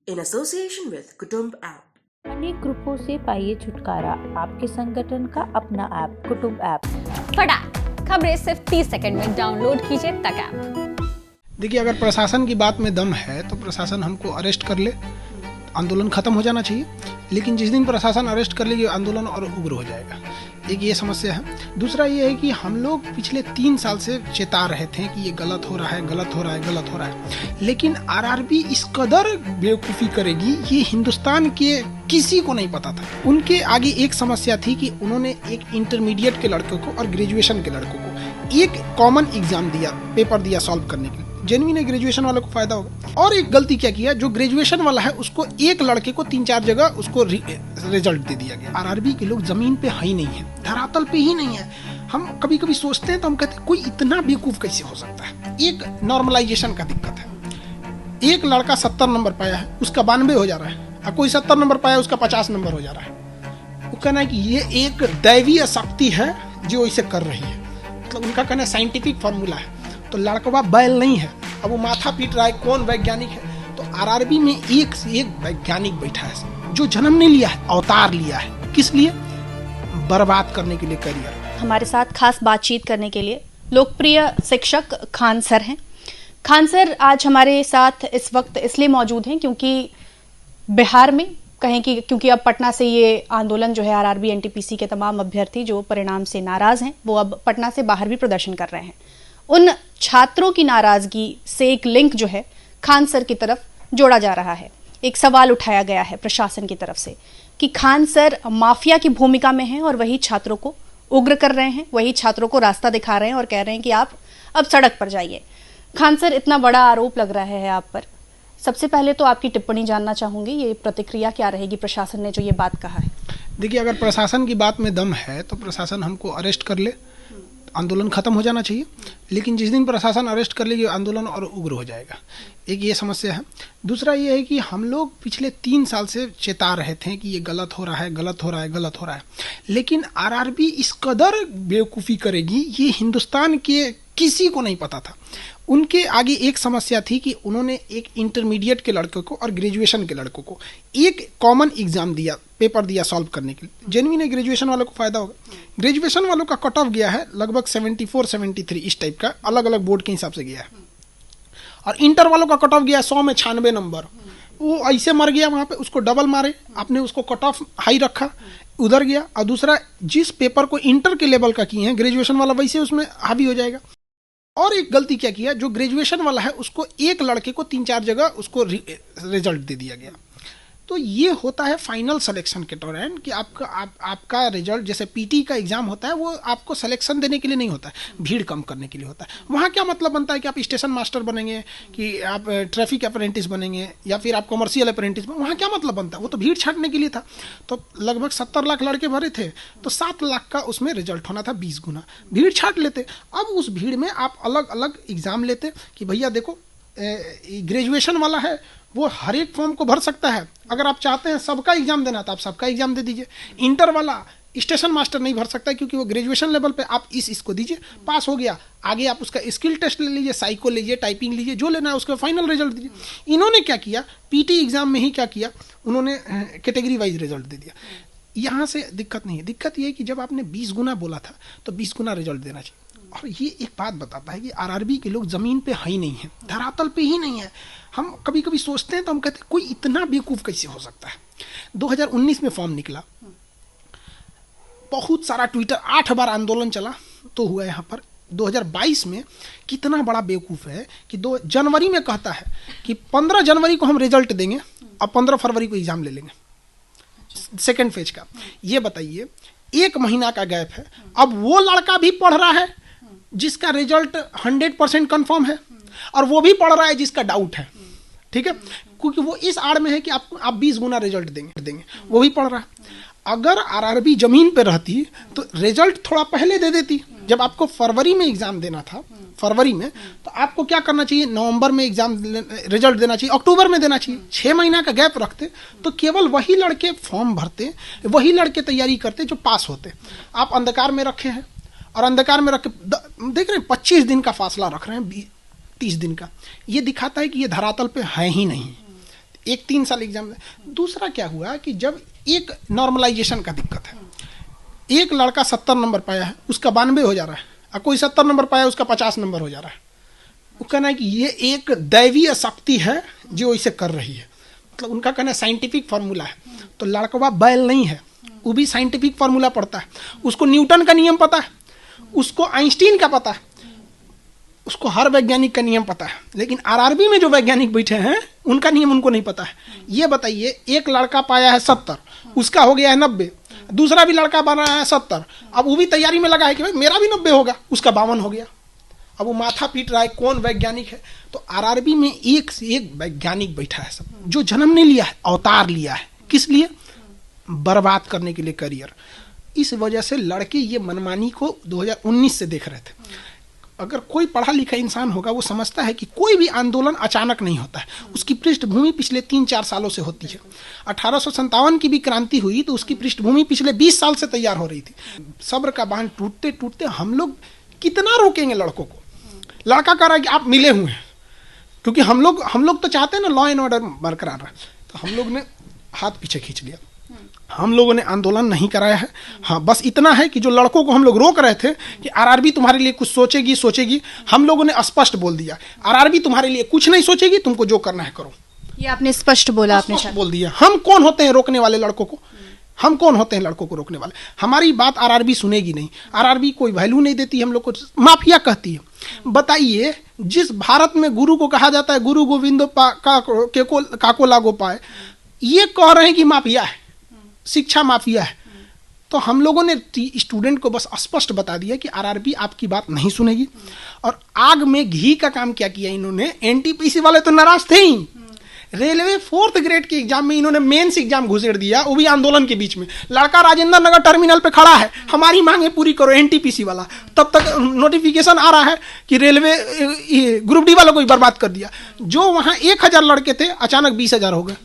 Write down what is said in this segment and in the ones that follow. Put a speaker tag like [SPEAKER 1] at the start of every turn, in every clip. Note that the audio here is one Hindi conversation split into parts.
[SPEAKER 1] in association with Kutumb app.
[SPEAKER 2] अनेक ग्रुपों से पाइए छुटकारा, आपके संगठन का अपना ऐप कुटुंब ऐप।
[SPEAKER 3] फटाक खबरें सिर्फ 30 सेकंड में डाउनलोड कीजिए तक ऐप।
[SPEAKER 4] देखिए, अगर प्रशासन की बात में दम है तो प्रशासन हमको अरेस्ट कर ले, आंदोलन खत्म हो जाना चाहिए। लेकिन जिस दिन प्रशासन अरेस्ट कर ले, ये आंदोलन और उग्र हो जाएगा। एक ये समस्या है। दूसरा ये है कि हम लोग पिछले 3 साल से चेता रहे थे कि ये गलत हो रहा है, गलत हो रहा है, गलत हो रहा है। लेकिन आरआरबी इस कदर बेवकूफ़ी करेगी, ये हिंदुस्तान के किसी को नहीं पता था। उनके आगे एक समस्या थी कि उन्होंने एक इंटरमीडिएट के लड़कों को और ग्रेजुएशन के लड़कों को एक कॉमन एग्जाम दिया, पेपर दिया सॉल्व करने के लिए। जेन्युइन है, ग्रेजुएशन वालों को फायदा होगा। और एक गलती क्या किया, जो ग्रेजुएशन वाला है उसको एक लड़के को 3-4 जगह उसको रिजल्ट दे दिया गया। आरआरबी के लोग जमीन पे है ही नहीं है, धरातल पे ही नहीं है। हम कभी कभी सोचते हैं तो हम कहते हैं कोई इतना बेवकूफ कैसे हो सकता है। एक नॉर्मलाइजेशन का दिक्कत है। एक लड़का 70 नंबर पाया है, उसका 92 हो जा रहा है, और कोई 70 नंबर पाया, उसका 50 नंबर हो जा रहा है। वो कहना है कि ये एक दैवीय शक्ति है जो इसे कर रही है। मतलब उनका कहना साइंटिफिक फॉर्मूला है। तो लड़कवा बैल नहीं है, अब वो माथा पीट रहा है कौन वैज्ञानिक है। तो आरआरबी में एक से एक वैज्ञानिक बैठा है जो जन्म नहीं लिया है, अवतार लिया है। किस लिए? बर्बाद करने के लिए करियर।
[SPEAKER 5] हमारे साथ खास बातचीत करने के लिए लोकप्रिय शिक्षक खान सर हैं। खान सर आज हमारे साथ इस वक्त इसलिए मौजूद हैं क्योंकि बिहार में कहें कि क्योंकि अब पटना से ये आंदोलन जो है आरआरबी एनटीपीसी के तमाम अभ्यर्थी जो परिणाम से नाराज हैं वो अब पटना से बाहर भी प्रदर्शन कर रहे हैं। उन छात्रों की नाराजगी से एक लिंक जो है खान सर की तरफ जोड़ा जा रहा है। एक सवाल उठाया गया है प्रशासन की तरफ से कि खान सर माफिया की भूमिका में हैं और वही छात्रों को उग्र कर रहे हैं, वही छात्रों को रास्ता दिखा रहे हैं और कह रहे हैं कि आप अब सड़क पर जाइए। खान सर, इतना बड़ा आरोप लग रहा है आप पर, सबसे पहले तो आपकी टिप्पणी जानना चाहूंगी, ये प्रतिक्रिया क्या रहेगी प्रशासन ने जो ये बात कहा है?
[SPEAKER 4] देखिए, अगर प्रशासन की बात में दम है तो प्रशासन हमको अरेस्ट कर ले, आंदोलन खत्म हो जाना चाहिए। लेकिन जिस दिन प्रशासन अरेस्ट कर ले, ये आंदोलन और उग्र हो जाएगा। एक ये समस्या है। दूसरा ये है कि हम लोग पिछले 3 साल से चेता रहे थे कि ये गलत हो रहा है, गलत हो रहा है, गलत हो रहा है। लेकिन आरआरबी इस कदर बेवकूफ़ी करेगी, ये हिंदुस्तान के किसी को नहीं पता था। उनके आगे एक समस्या थी कि उन्होंने एक इंटरमीडिएट के लड़कों को और ग्रेजुएशन के लड़कों को एक कॉमन एग्जाम दिया, पेपर दिया सॉल्व करने के लिए। जेन्युइन है, ग्रेजुएशन वालों को फायदा होगा। ग्रेजुएशन वालों का कट ऑफ गया है लगभग 74-73 इस टाइप का, अलग अलग बोर्ड के हिसाब से गया है। और इंटर वालों का कट ऑफ गया 100 में 96 नंबर। वो ऐसे मर गया वहाँ पे, उसको डबल मारे, आपने उसको कट ऑफ हाई रखा, उधर गया। और दूसरा, जिस पेपर को इंटर के लेवल का किए हैं ग्रेजुएशन वाला, वैसे उसमें हावी हो जाएगा। और एक गलती क्या किया, जो ग्रेजुएशन वाला है उसको एक लड़के को 3-4 जगह उसको रिजल्ट दे दिया गया। तो ये होता है फाइनल सिलेक्शन के दौरान कि आपका रिजल्ट, जैसे पीटी का एग्जाम होता है, वो आपको सिलेक्शन देने के लिए नहीं होता है, भीड़ कम करने के लिए होता है। वहाँ क्या मतलब बनता है कि आप स्टेशन मास्टर बनेंगे, कि आप ट्रैफिक अप्रेंटिस बनेंगे, या फिर आप कमर्शियल अप्रेंटिस बनेंगे। वहाँ क्या मतलब बनता है? वो तो भीड़ छाटने के लिए था। तो लगभग 70 लाख लड़के भरे थे, तो 7 लाख का उसमें रिजल्ट होना था, 20 गुना भीड़ छाट लेते। अब उस भीड़ में आप अलग अलग एग्जाम लेते कि भैया देखो, ग्रेजुएशन वाला है वो हर एक फॉर्म को भर सकता है। अगर आप चाहते हैं सबका एग्जाम देना तो आप सबका एग्जाम दे दीजिए। इंटर वाला स्टेशन मास्टर नहीं भर सकता क्योंकि वो ग्रेजुएशन लेवल पे, आप इसको दीजिए, पास हो गया, आगे आप उसका स्किल टेस्ट ले लीजिए, साइको लीजिए, टाइपिंग लीजिए, जो लेना है उसका फाइनल रिजल्ट दीजिए। इन्होंने क्या किया, पीटी एग्जाम में ही क्या किया, उन्होंने कैटेगरी वाइज रिजल्ट दे दिया। यहाँ से दिक्कत नहीं है। दिक्कत ये है कि जब आपने 20 गुना बोला था तो 20 गुना रिजल्ट देना चाहिए। और ये एक बात बताता है कि आरआरबी के लोग जमीन पे है ही नहीं है, धरातल पे ही नहीं है। हम कभी कभी सोचते हैं तो हम कहते हैं कोई इतना बेवकूफ कैसे हो सकता है। 2019 में फॉर्म निकला, बहुत सारा ट्विटर, 8 बार आंदोलन चला तो हुआ यहाँ पर। 2022 में कितना बड़ा बेवकूफ है कि 2 जनवरी में कहता है कि 15 जनवरी को हम रिजल्ट देंगे और 15 फरवरी को एग्जाम ले लेंगे सेकेंड फेज का। ये बताइए, 1 महीना का गैप है। अब वो लड़का भी पढ़ रहा है जिसका रिजल्ट 100% कन्फर्म है, और वो भी पढ़ रहा है जिसका डाउट है। ठीक है, क्योंकि वो इस आड़ में है कि आप 20 गुना रिजल्ट देंगे, वो भी पढ़ रहा है। अगर आरआरबी जमीन पे रहती तो रिजल्ट थोड़ा पहले दे देती। जब आपको फरवरी में एग्जाम देना था, फरवरी में, तो आपको क्या करना चाहिए, नवंबर में एग्जाम रिजल्ट देना चाहिए, अक्टूबर में देना चाहिए। 6 महीना का गैप रखते तो केवल वही लड़के फॉर्म भरते, वही लड़के तैयारी करते जो पास होते। आप अंधकार में रखे हैं, और अंधकार में रख देख रहे हैं 25 दिन का फासला रख रहे हैं, 30 दिन का। ये दिखाता है कि ये धरातल पे है ही नहीं। एक 3 साल एग्जाम। दूसरा क्या हुआ कि जब एक नॉर्मलाइजेशन का दिक्कत है, एक लड़का 70 नंबर पाया है, उसका 92 हो जा रहा है, और कोई 70 नंबर पाया, उसका 50 नंबर हो जा रहा है। वो कहना है कि ये एक दैवीय शक्ति है जो इसे कर रही है, मतलब उनका कहना है साइंटिफिक फार्मूला है। तो लड़कवा बैल नहीं है, वो भी साइंटिफिक फार्मूला पढ़ता है, उसको न्यूटन का नियम पता है, उसको आइंस्टीन का पता है, उसको हर वैज्ञानिक का नियम पता है। लेकिन आरआरबी में जो वैज्ञानिक बैठे हैं उनका नियम उनको नहीं पता है। ये बताइए, एक लड़का पाया है 70, उसका हो गया है 90, दूसरा भी लड़का बना है 70, अब वो भी तैयारी में लगा है कि भाई मेरा भी 90 होगा, उसका 52 हो गया। अब वो माथा पीट रहा है कौन वैज्ञानिक है। तो आरआरबी में एक से एक वैज्ञानिक बैठा है, सब जो जन्म नहीं लिया है, अवतार लिया है। किस लिए? बर्बाद करने के लिए करियर। इस वजह से लड़के ये मनमानी को 2019 से देख रहे थे। अगर कोई पढ़ा लिखा इंसान होगा वो समझता है कि कोई भी आंदोलन अचानक नहीं होता है, उसकी पृष्ठभूमि पिछले 3-4 सालों से होती है। 1857 की भी क्रांति हुई तो उसकी पृष्ठभूमि पिछले 20 साल से तैयार हो रही थी। सब्र का बांध टूटते टूटते हम लोग कितना रोकेंगे लड़कों को? लड़का कह रहा है कि आप मिले हुए हैं, क्योंकि हम लोग तो चाहते हैं ना लॉ एंड ऑर्डर बरकरार रहे। तो हम लोग ने हाथ पीछे खींच लिया, हम लोगों ने आंदोलन नहीं कराया है। हाँ, बस इतना है कि जो लड़कों को हम लोग रोक रहे थे कि आरआरबी तुम्हारे लिए कुछ सोचेगी, हम लोगों ने स्पष्ट बोल दिया, आरआरबी तुम्हारे लिए कुछ नहीं सोचेगी, तुमको जो करना है करो।
[SPEAKER 5] ये आपने स्पष्ट बोला, आपने
[SPEAKER 4] बोल दिया। हम कौन होते हैं रोकने वाले लड़कों को? हम कौन होते हैं लड़कों को रोकने वाले? हमारी बात आरआरबी सुनेगी नहीं, आरआरबी कोई वैल्यू नहीं देती, हम लोग को माफिया कहती है। बताइए, जिस भारत में गुरु को कहा जाता है गुरु गोविंदो काको लागो पाए, ये कह रहे हैं कि माफिया है, शिक्षा माफिया है। तो हम लोगों ने स्टूडेंट को बस स्पष्ट बता दिया कि आरआरबी आपकी बात नहीं सुनेगी। और आग में घी का काम क्या किया इन्होंने? एनटीपीसी वाले तो नाराज थे ही, रेलवे 4th ग्रेड के एग्जाम में इन्होंने मेंस एग्जाम घुसेड़ दिया, वो भी आंदोलन के बीच में। लड़का राजेंद्र नगर टर्मिनल पे खड़ा है, हमारी मांगे पूरी करो एनटीपीसी वाला, तब तक नोटिफिकेशन आ रहा है कि रेलवे ग्रुप डी वालों को ही बर्बाद कर दिया। जो वहां 1000 लड़के थे, अचानक 20,000 हो गए।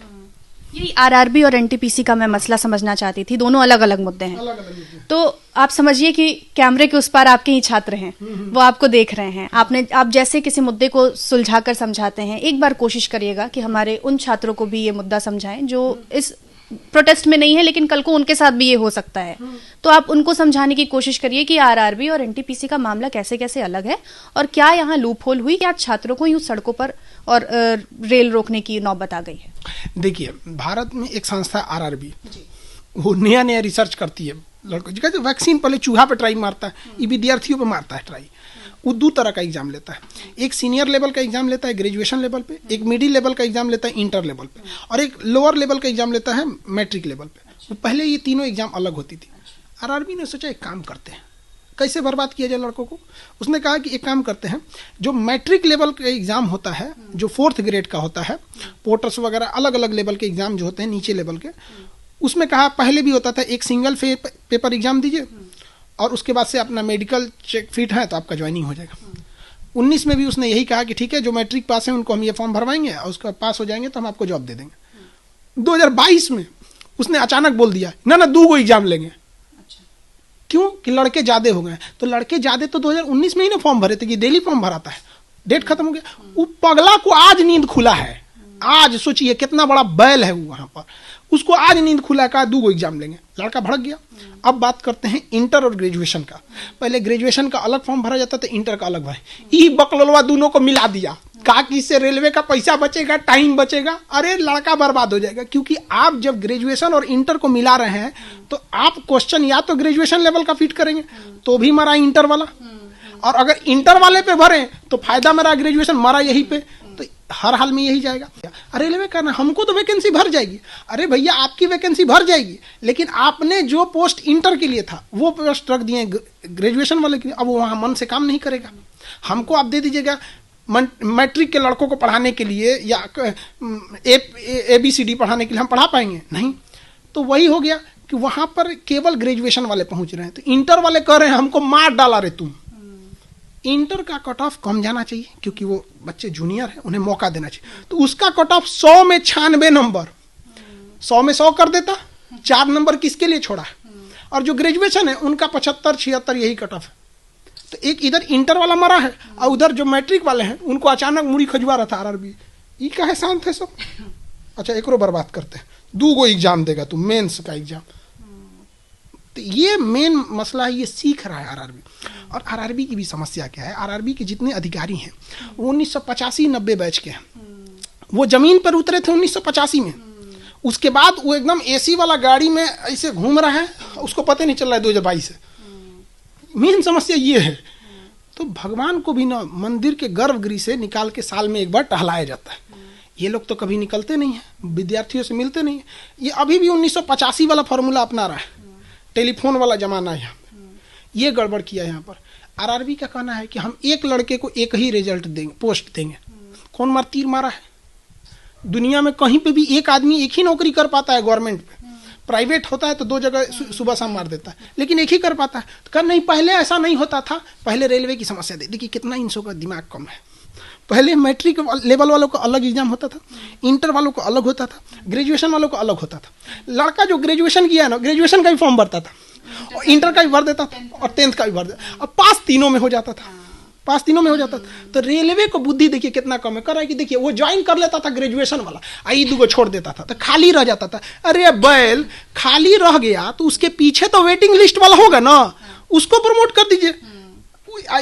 [SPEAKER 5] यही आरआरबी और एनटीपीसी का मैं मसला समझना चाहती थी। दोनों अलग अलग मुद्दे हैं। तो आप समझिए कि कैमरे के उस पार आपके ही छात्र हैं, वो आपको देख रहे हैं। आप जैसे किसी मुद्दे को सुलझाकर समझाते हैं, एक बार कोशिश करिएगा कि हमारे उन छात्रों को भी ये मुद्दा समझाएं जो इस प्रोटेस्ट में नहीं है, लेकिन कल को उनके साथ भी ये हो सकता है। तो आप उनको समझाने की कोशिश करिए कि आरआरबी और एनटीपीसी का मामला कैसे कैसे अलग है, और क्या यहाँ लूप होल हुई, क्या छात्रों को यूं सड़कों पर और रेल रोकने की नौबत आ गई है।
[SPEAKER 4] देखिए, भारत में एक संस्था आरआरबी, वो नया रिसर्च करती है लड़कों। जैसे वैक्सीन पहले चूहा पे ट्राई मारता है, ये विद्यार्थियों पे मारता है ट्राई। वो 2 तरह का एग्जाम लेता है, एक सीनियर लेवल का एग्जाम लेता है ग्रेजुएशन लेवल पे, एक मिडिल लेवल का एग्जाम लेता है इंटर लेवल पे, और एक लोअर लेवल का एग्जाम लेता है मैट्रिक लेवल पे। तो पहले ये तीनों एग्जाम अलग होती थी। आरआरबी ने सोचा एक काम करते हैं, कैसे बर्बाद किया जाए लड़कों को। उसने कहा कि एक काम करते हैं, जो मैट्रिक लेवल का एग्जाम होता है, जो 4th ग्रेड का होता है, पोर्टर्स वगैरह अलग अलग लेवल के एग्जाम जो होते हैं नीचे लेवल के, उसमें कहा पहले भी होता था एक सिंगल पेपर एग्जाम दीजिए और उसके बाद से अपना मेडिकल चेक फिट है तो आपका ज्वाइनिंग हो जाएगा। 19 में भी उसने यही कहा कि ठीक है, जो मैट्रिक पास है उनको हम ये फॉर्म भरवाएंगे और उसका पास हो जाएंगे तो हम आपको जॉब दे देंगे। 2022 में उसने अचानक बोल दिया ना 2 एग्जाम लेंगे। क्यों? कि लड़के ज्यादा हो गए। तो लड़के ज्यादा तो 2019 में ही ना फॉर्म भरे थे कि डेली फॉर्म भराता है, डेट खत्म हो गया। वो पगला को आज नींद खुला है। आज सोचिए कितना बड़ा बैल है वो, वहां पर उसको आज नींद खुला का 2 एग्जाम लेंगे, लड़का भड़क गया। अब बात करते हैं इंटर और ग्रेजुएशन का। पहले ग्रेजुएशन का अलग फॉर्म भरा जाता था, इंटर का अलग भरे। ई बकलोलवा दोनों को मिला दिया, कहा कि इससे रेलवे का पैसा बचेगा, टाइम बचेगा। अरे लड़का बर्बाद हो जाएगा, क्योंकि आप जब ग्रेजुएशन और इंटर को मिला रहे हैं तो आप क्वेश्चन या तो ग्रेजुएशन लेवल का फिट करेंगे तो भी मरा इंटर वाला, और अगर इंटर वाले पे भरे तो फायदा मरा ग्रेजुएशन, मरा यही पे। तो हर हाल में यही जाएगा। रेलवे करना हमको तो वैकेंसी भर जाएगी। अरे भैया, आपकी वैकेंसी भर जाएगी, लेकिन आपने जो पोस्ट इंटर के लिए था वो पोस्ट रख दिए ग्रेजुएशन वाले के लिए। अब वो वहां मन से काम नहीं करेगा। हमको आप दे दीजिएगा मैट्रिक के लड़कों को पढ़ाने के लिए या ABCD पढ़ाने के लिए, हम पढ़ा पाएंगे नहीं। तो वही हो गया कि वहां पर केवल ग्रेजुएशन वाले पहुंच रहे हैं। तो इंटर वाले कह रहे हैं हमको मार डाला रे तुम। इंटर का कट ऑफ कम जाना चाहिए, क्योंकि वो बच्चे जूनियर हैं, उन्हें मौका देना चाहिए। तो उसका कट ऑफ 100 में 96 नंबर, 100 में 100 कर देता, 4 नंबर किसके लिए छोड़ा। और जो ग्रेजुएशन है उनका 75 76 यही कट ऑफ है। तो एक इधर इंटर वाला मरा है और उधर जो मैट्रिक वाले हैं उनको अचानक मुड़ी खजुआ रहा था आरआरबी। ये का है शांत है सब। अच्छा एकरो बर्बाद करते हैं, 2 गो एग्जाम देगा तू, मेंस का एग्जाम। तो ये मेन मसला है, ये सीख रहा है आरआरबी। और आरआरबी की भी समस्या क्या है, आरआरबी के जितने अधिकारी हैं वो 1985-90 बैच के हैं। वो जमीन पर उतरे थे 1985 में, उसके बाद वो एकदम एसी वाला गाड़ी में ऐसे घूम रहा है, उसको पता नहीं चल रहा है 2022 है। मेन समस्या ये है। तो भगवान को भी ना मंदिर के गर्भगृह से निकाल के साल में एक बार टहलाया जाता है। ये लोग तो कभी निकलते नहीं हैं, विद्यार्थियों से मिलते नहीं हैं। ये अभी भी 1985 वाला फॉर्मूला अपना रहा है, टेलीफोन वाला जमाना है यहाँ पे। ये गड़बड़ किया यहाँ पर। आरआरबी का कहना है कि हम एक लड़के को एक ही रिजल्ट देंगे, पोस्ट देंगे। कौन तीर मारा है? दुनिया में कहीं पे भी एक आदमी एक ही नौकरी कर पाता है गवर्नमेंट पे। प्राइवेट होता है तो 2 जगह सुबह शाम मार देता है, लेकिन एक ही कर पाता है। तो कर नहीं, पहले ऐसा नहीं होता था। पहले रेलवे की समस्या देखिए कितना इंसों का दिमाग कम है। पहले मैट्रिक लेवल वालों का अलग एग्जाम होता था, इंटर वालों को अलग होता था, ग्रेजुएशन वालों को अलग होता था। लड़का जो ग्रेजुएशन किया है ना, ग्रेजुएशन का भी फॉर्म भरता था, और इंटर का भी भर देता था, और 10th का भी भर देता, और पास तीनों में हो जाता था। तो रेलवे को बुद्धि देखिए कितना कम है। कर रहा है कि देखिए वो ज्वाइन कर लेता था ग्रेजुएशन वाला, आई 2 छोड़ देता था, तो खाली रह जाता था। अरे बैल, खाली रह गया तो उसके पीछे तो वेटिंग लिस्ट वाला होगा ना, उसको प्रमोट कर दीजिए।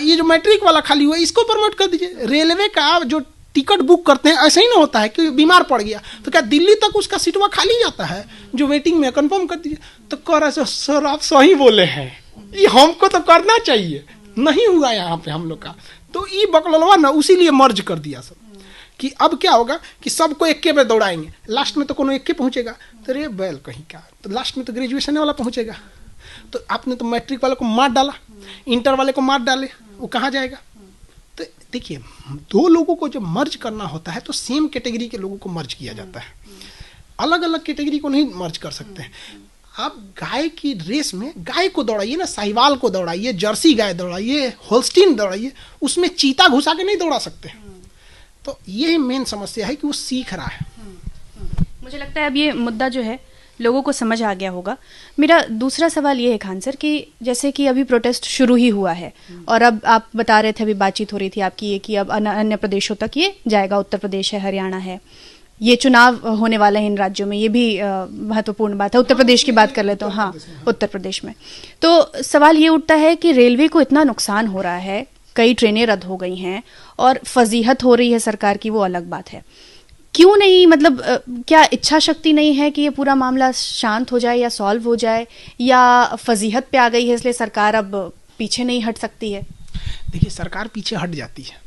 [SPEAKER 4] ये जो मैट्रिक वाला खाली हुआ इसको प्रमोट कर दीजिए। रेलवे का जो टिकट बुक करते हैं ऐसा ही ना होता है कि बीमार पड़ गया तो क्या दिल्ली तक उसका सीटवा खाली जाता है, जो वेटिंग में, कंफर्म कर दीजिए। तो कह रहा है सर आप सही बोले हैं, ये हमको तो करना चाहिए, नहीं हुआ यहाँ पे हम लोग का। तो ये बकलवा ना उसीलिए मर्ज कर दिया सब, कि अब क्या होगा कि सबको एक के पे दौड़ाएंगे, लास्ट में तो कोनो एक के पहुंचेगा। तो रे बैल कहीं का, तो लास्ट में तो ग्रेजुएशन वाला पहुंचेगा। तो आपने तो मैट्रिक वाले को मार डाला, इंटर वाले को मार डाले, वो कहाँ जाएगा? तो देखिए 2 लोगों को जब मर्ज करना होता है तो सेम कैटेगरी के लोगों को मर्ज किया जाता है, अलग अलग कैटेगरी को नहीं मर्ज कर सकते हैं। आप गाय की रेस में गाय को दौड़ाइए ना, साहिवाल को दौड़ाइए, जर्सी गाय दौड़ाइए, होल्स्टीन दौड़ाइए, उसमें चीता घुसा के नहीं दौड़ा सकते। तो ये मेन समस्या है कि वो सीख रहा है।
[SPEAKER 5] मुझे लगता है अब ये मुद्दा जो है लोगों को समझ आ गया होगा। मेरा दूसरा सवाल ये है खान सर कि जैसे कि अभी प्रोटेस्ट शुरू ही हुआ है और अब आप बता रहे थे, अभी बातचीत हो रही थी आपकी ये कि अब अन्य प्रदेशों तक ये जाएगा, उत्तर प्रदेश है, हरियाणा है, ये चुनाव होने वाले हैं इन राज्यों में, ये भी महत्वपूर्ण बात है। उत्तर प्रदेश की बात कर लेते हो, हाँ उत्तर प्रदेश में। तो सवाल ये उठता है कि रेलवे को इतना नुकसान हो रहा है, कई ट्रेनें रद्द हो गई हैं और फजीहत हो रही है सरकार की, वो अलग बात है। क्यों नहीं, मतलब क्या इच्छा शक्ति नहीं है कि ये पूरा मामला शांत हो जाए या सॉल्व हो जाए, या फजीहत पे आ गई है इसलिए सरकार अब पीछे नहीं हट सकती है?
[SPEAKER 4] देखिए सरकार पीछे हट जाती है,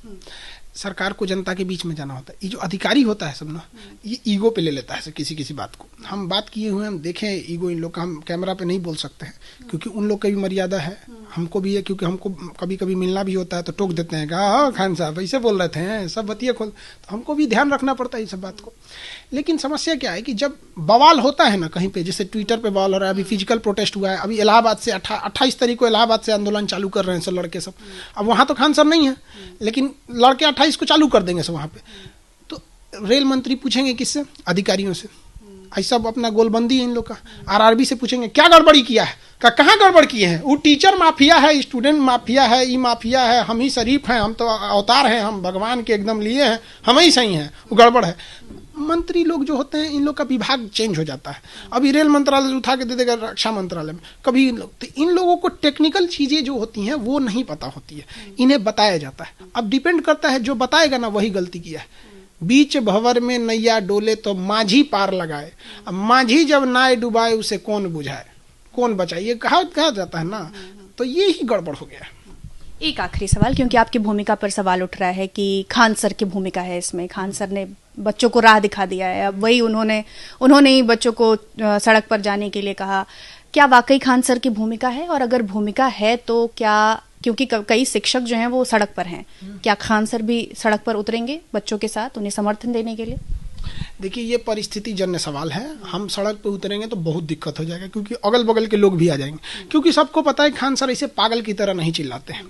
[SPEAKER 4] सरकार को जनता के बीच में जाना होता है। ये जो अधिकारी होता है सब ना, ये ईगो पे ले लेता है किसी किसी बात को। हम बात किए हुए, हम देखें ईगो इन लोग का, हम कैमरा पे नहीं बोल सकते हैं क्योंकि उन लोग की भी मर्यादा है, हमको भी है, क्योंकि हमको कभी कभी मिलना भी होता है तो टोक देते हैं कि हाँ खान साहब ऐसे बोल रहे थे, सब बतिया खोल, तो हमको भी ध्यान रखना पड़ता है इस सब बात को। लेकिन समस्या क्या है कि जब बवाल होता है ना कहीं पे, जैसे ट्विटर पे बवाल हो रहा है, अभी फिजिकल प्रोटेस्ट हुआ है, अभी इलाहाबाद से 28 तारीख को इलाहाबाद से आंदोलन चालू कर रहे हैं सब लड़के सब। अब वहाँ तो खान सर नहीं है, लेकिन लड़के 28 को चालू कर देंगे सब वहाँ पे। तो रेल मंत्री पूछेंगे किससे? अधिकारियों से। ऐसा अपना गोलबंदी है इन लोग का। आरआरबी से पूछेंगे क्या गड़बड़ी किया है, कहाँ गड़बड़ किए हैं? वो टीचर माफिया है, स्टूडेंट माफिया है, ई माफिया है, हम ही शरीफ हैं, हम तो अवतार हैं, हम भगवान के एकदम लिए हैं, हम ही सही हैं, वो गड़बड़ है। मंत्री लोग जो होते हैं इन लोग का विभाग चेंज हो जाता है। अभी रेल मंत्रालय उठा के दे देगा रक्षा मंत्रालय में, कभी इन लोग, तो इन लोगों को टेक्निकल चीजें जो होती हैं वो नहीं पता होती है, इन्हें बताया जाता है। अब डिपेंड करता है, जो बताएगा ना वही गलती किया है। बीच भंवर में नैया डोले तो माझी पार लगाए, अब माझी जब नाय डुबाए उसे कौन बुझाए, कौन बचाए, ये कहा जाता है ना। तो ये ही गड़बड़ हो गया।
[SPEAKER 5] एक आखिरी सवाल, क्योंकि आपकी भूमिका पर सवाल उठ रहा है कि खान सर की भूमिका है इसमें। खान सर ने बच्चों को राह दिखा दिया है, अब वही उन्होंने ही बच्चों को सड़क पर जाने के लिए कहा। क्या वाकई खान सर की भूमिका है, और अगर भूमिका है तो क्या, क्योंकि कई शिक्षक जो हैं वो सड़क पर हैं, क्या खान सर भी सड़क पर उतरेंगे बच्चों के साथ उन्हें समर्थन देने के लिए?
[SPEAKER 4] देखिए ये परिस्थिति जन्य सवाल है। हम सड़क पे उतरेंगे तो बहुत दिक्कत हो जाएगा, क्योंकि अगल बगल के लोग भी आ जाएंगे, क्योंकि सबको पता है खान सर ऐसे पागल की तरह नहीं चिल्लाते हैं।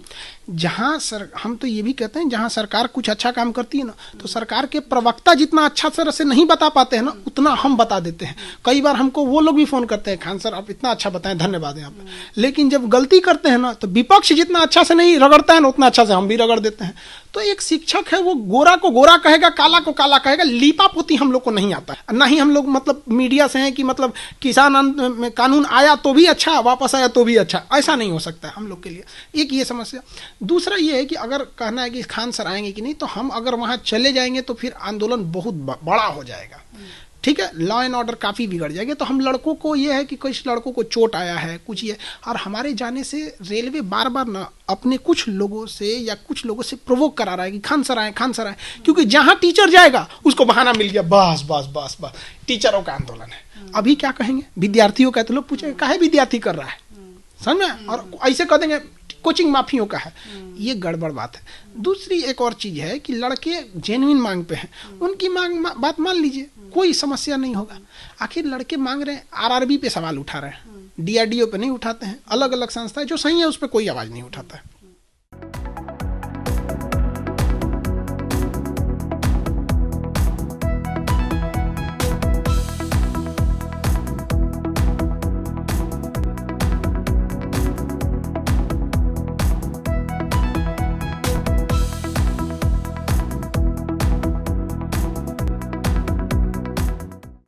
[SPEAKER 4] हम तो ये भी कहते हैं जहां सरकार कुछ अच्छा काम करती है ना, तो सरकार के प्रवक्ता जितना अच्छा तरह से नहीं बता पाते हैं ना, उतना हम बता देते हैं। कई बार हमको वो लोग भी फोन करते हैं, खान सर आप इतना अच्छा बताएं, धन्यवाद है आप। लेकिन जब गलती करते हैं ना, तो विपक्ष जितना अच्छा से नहीं रगड़ता है ना, उतना अच्छा से हम भी रगड़ देते हैं। तो एक शिक्षक है, वो गोरा को गोरा कहेगा, काला को काला कहेगा, लीपा पोती हम लोग लोग को नहीं आता है, ना ही हम लोग मतलब मीडिया से हैं कि मतलब किसान कानून आया तो भी अच्छा, वापस आया तो भी अच्छा, ऐसा नहीं हो सकता है हम लोग के लिए। एक ये समस्या। दूसरा ये है कि अगर कहना है कि खान सर आएंगे कि नहीं, तो हम अगर वहाँ चले जाएंगे तो फिर आंदोलन बहुत बड़ा हो जाएगा, ठीक है, लॉ एंड ऑर्डर काफ़ी बिगड़ जाएगी। तो हम लड़कों को ये है कि कुछ लड़कों को चोट आया है, कुछ ये, और हमारे जाने से रेलवे बार बार ना अपने कुछ लोगों से या कुछ लोगों से प्रोवोक करा रहा है कि खान सर आए, खान सर आए, क्योंकि जहाँ टीचर जाएगा उसको बहाना मिल गया, बस बस बस बस टीचरों का आंदोलन है। अभी क्या कहेंगे विद्यार्थियों का, तो लोग पूछेंगे काहे विद्यार्थी कर रहा है, समझ में, और ऐसे कह देंगे कोचिंग माफियों का है। ये गड़बड़ बात है। दूसरी एक और चीज है कि लड़के जेन्युइन मांग पे हैं, उनकी बात मान लीजिए, कोई समस्या नहीं होगा। आखिर लड़के मांग रहे हैं, आरआरबी पे सवाल उठा रहे हैं, डीआरडीओ पे नहीं उठाते हैं, अलग अलग संस्थाएं जो सही है उस पर कोई आवाज नहीं उठाता है।